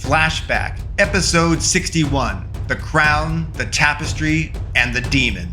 Flashback, Episode 61, The Crown, the Tapestry, and the Demon.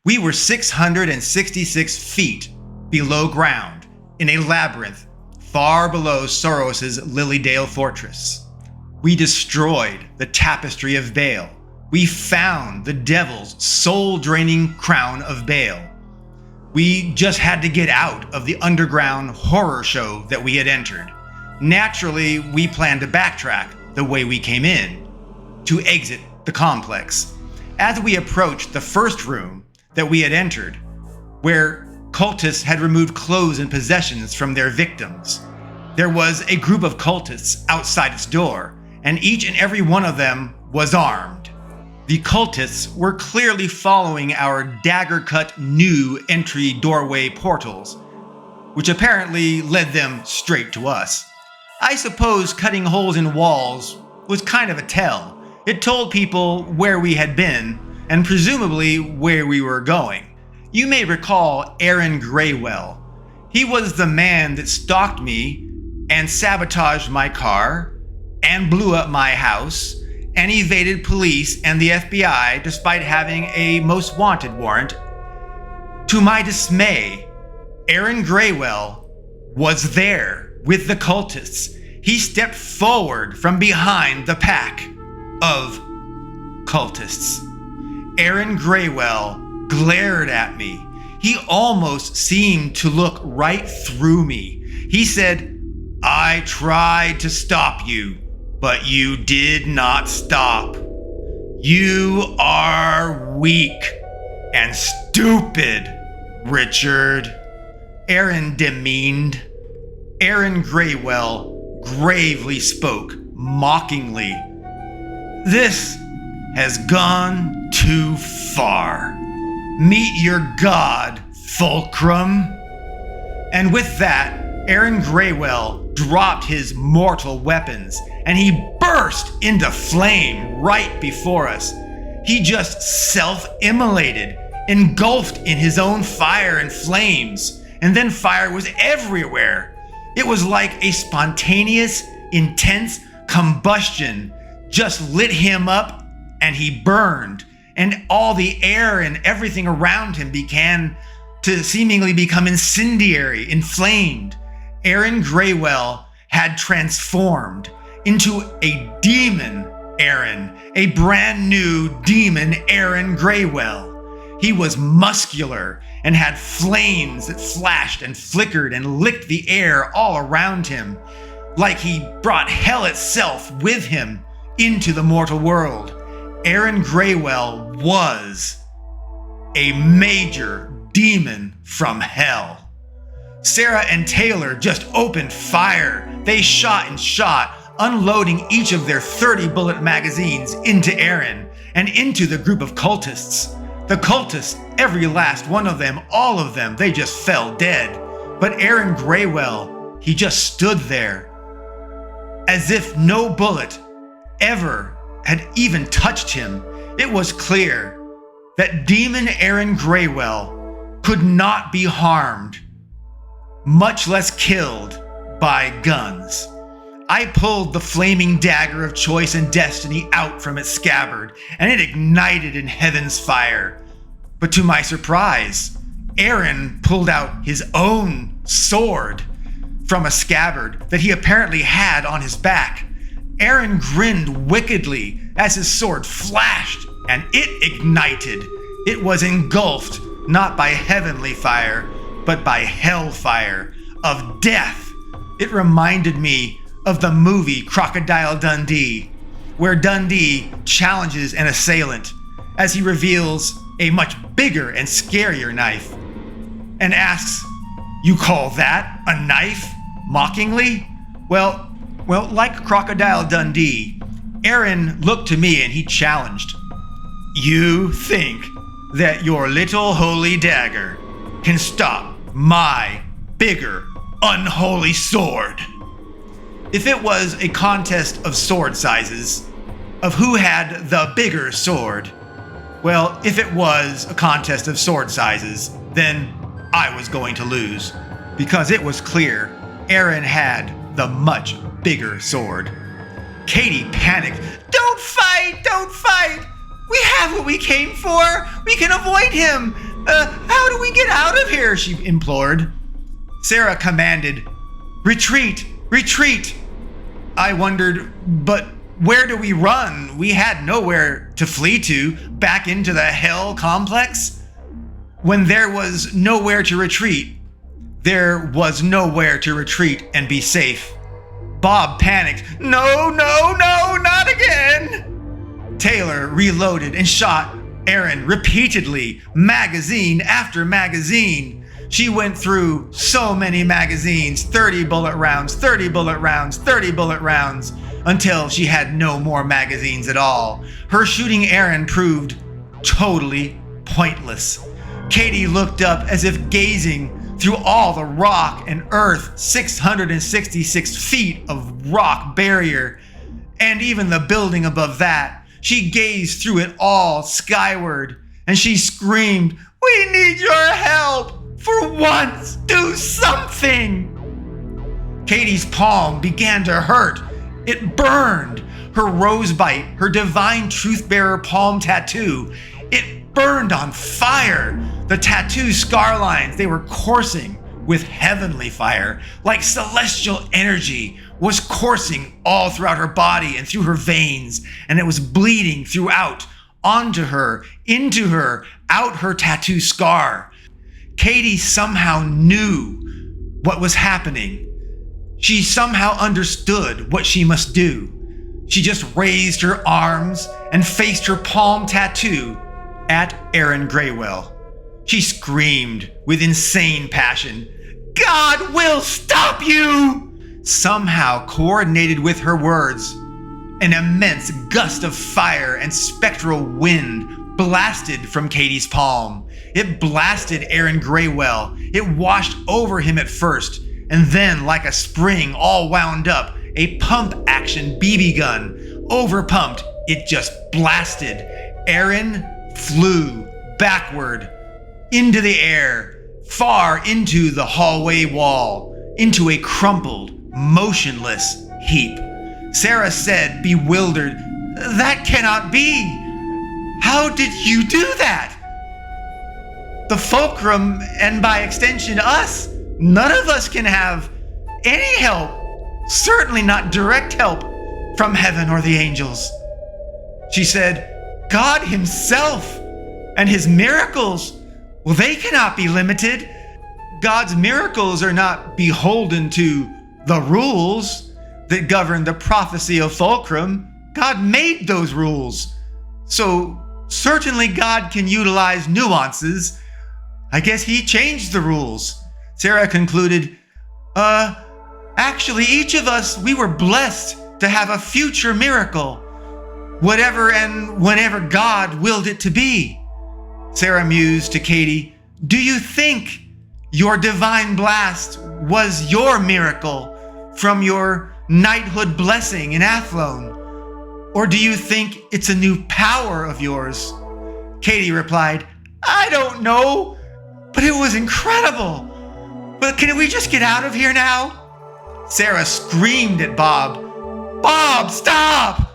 We were 666 feet below ground in a labyrinth far below Soros's Lilydale Fortress. We destroyed the Tapestry of Bael. We found the devil's soul-draining crown of Bael. We just had to get out of the underground horror show that we had entered. Naturally, we planned to backtrack the way we came in, to exit the complex. As we approached the first room that we had entered, where cultists had removed clothes and possessions from their victims, there was a group of cultists outside its door, and each and every one of them was armed. The cultists were clearly following our dagger-cut new entry doorway portals, which apparently led them straight to us. I suppose cutting holes in walls was kind of a tell. It told people where we had been, and presumably where we were going. You may recall Aaron Graywell. He was the man that stalked me and sabotaged my car and blew up my house and evaded police and the FBI despite having a most wanted warrant. To my dismay, Aaron Graywell was there with the cultists. He stepped forward from behind the pack of cultists. Aaron Graywell glared at me. He almost seemed to look right through me. He said, "I tried to stop you, but you did not stop. You are weak and stupid, Richard." Aaron demeaned. Aaron Graywell gravely spoke, mockingly. "This has gone too far. Meet your god, Fulcrum." And with that, Aaron Graywell dropped his mortal weapons, and he burst into flame right before us. He just self-immolated, engulfed in his own fire and flames, and then fire was everywhere. It was like a spontaneous, intense combustion just lit him up, and he burned, and all the air and everything around him began to seemingly become incendiary, inflamed. Aaron Graywell had transformed into a demon Aaron, a brand new demon Aaron Graywell. He was muscular and had flames that flashed and flickered and licked the air all around him, like he brought hell itself with him into the mortal world. Aaron Graywell was a major demon from hell. Sarah and Taylor just opened fire. They shot and shot, unloading each of their 30-bullet magazines into Aaron and into the group of cultists. The cultists, every last one of them, all of them, they just fell dead. But Aaron Graywell, he just stood there, as if no bullet ever had even touched him. It was clear that demon Aaron Graywell could not be harmed, much less killed, by guns. I pulled the flaming dagger of choice and destiny out from its scabbard, and it ignited in heaven's fire. But to my surprise, Aaron pulled out his own sword from a scabbard that he apparently had on his back. Aaron grinned wickedly as his sword flashed, and it ignited. It was engulfed not by heavenly fire, but by hellfire of death. It reminded me of the movie Crocodile Dundee, where Dundee challenges an assailant as he reveals a much bigger and scarier knife and asks, "You call that a knife?" mockingly. Well, like Crocodile Dundee, Aaron looked to me and he challenged, "You think that your little holy dagger can stop my bigger unholy sword?" If it was a contest of sword sizes, of who had the bigger sword, well, if it was a contest of sword sizes, then I was going to lose, because it was clear Aaron had the much bigger sword. Katie panicked. Don't fight! Don't fight! We have what we came for! We can avoid him! How do we get out of here? She implored. Sarah commanded, Retreat! Retreat! I wondered, but where do we run? We had nowhere to flee to. Back into the hell complex? When there was nowhere to retreat, there was nowhere to retreat and be safe. Bob panicked. No, no, no, not again! Taylor reloaded and shot Aaron repeatedly, magazine after magazine. She went through so many magazines, 30 bullet rounds, 30 bullet rounds, 30 bullet rounds, until she had no more magazines at all. Her shooting Aaron proved totally pointless. Katie looked up as if gazing through all the rock and earth, 666 feet of rock barrier, and even the building above that. She gazed through it all skyward, and she screamed, We need your help! For once, do something! Katie's palm began to hurt. It burned. Her rosebite, her divine truth-bearer palm tattoo, it burned on fire. The tattoo scar lines, they were coursing with heavenly fire, like celestial energy was coursing all throughout her body and through her veins, and it was bleeding throughout, onto her, into her, out her tattoo scar. Katie somehow knew what was happening. She somehow understood what she must do. She just raised her arms and faced her palm tattoo at Aaron Graywell. She screamed with insane passion, God will stop you! Somehow coordinated with her words, an immense gust of fire and spectral wind blasted from Katie's palm. It blasted Aaron Graywell. It washed over him at first, and then, like a spring all wound up, a pump-action BB gun. Overpumped, it just blasted. Aaron flew backward into the air, far into the hallway wall, into a crumpled, motionless heap. Sarah said, bewildered, That cannot be. How did you do that? The fulcrum, and by extension us, none of us can have any help, certainly not direct help from heaven or the angels. She said, God himself and his miracles, well, they cannot be limited. God's miracles are not beholden to the rules that govern the prophecy of fulcrum. God made those rules. So certainly God can utilize nuances. I guess he changed the rules. Sarah concluded, actually each of us, we were blessed to have a future miracle, whatever and whenever God willed it to be. Sarah mused to Katie, Do you think your divine blast was your miracle from your knighthood blessing in Athlone? Or do you think it's a new power of yours? Katie replied, I don't know, but it was incredible. But can we just get out of here now? Sarah screamed at Bob. Bob, stop!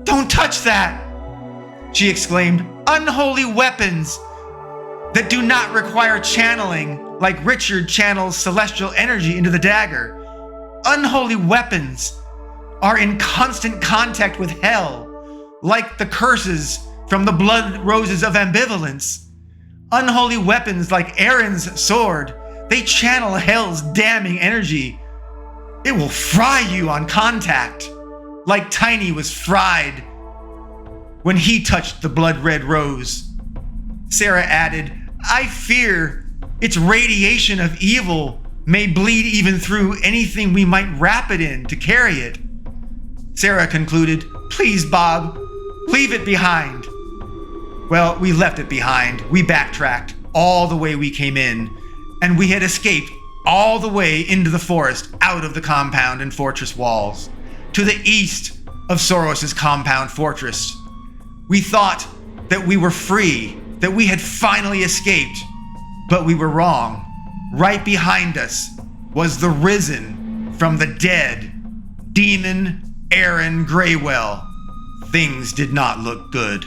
Don't touch that! She exclaimed, Unholy weapons that do not require channeling like Richard channels celestial energy into the dagger. Unholy weapons are in constant contact with hell, like the curses from the blood roses of ambivalence. Unholy weapons like Aaron's sword, they channel hell's damning energy. It will fry you on contact, like Tiny was fried when he touched the blood-red rose. Sarah added, I fear its radiation of evil may bleed even through anything we might wrap it in to carry it. Sarah concluded, Please, Bob, leave it behind. Well, we left it behind. We backtracked all the way we came in, and we had escaped all the way into the forest, out of the compound and fortress walls, to the east of Soros's compound fortress. We thought that we were free, that we had finally escaped, but we were wrong. Right behind us was the risen from the dead demon Aaron Graywell. Things did not look good.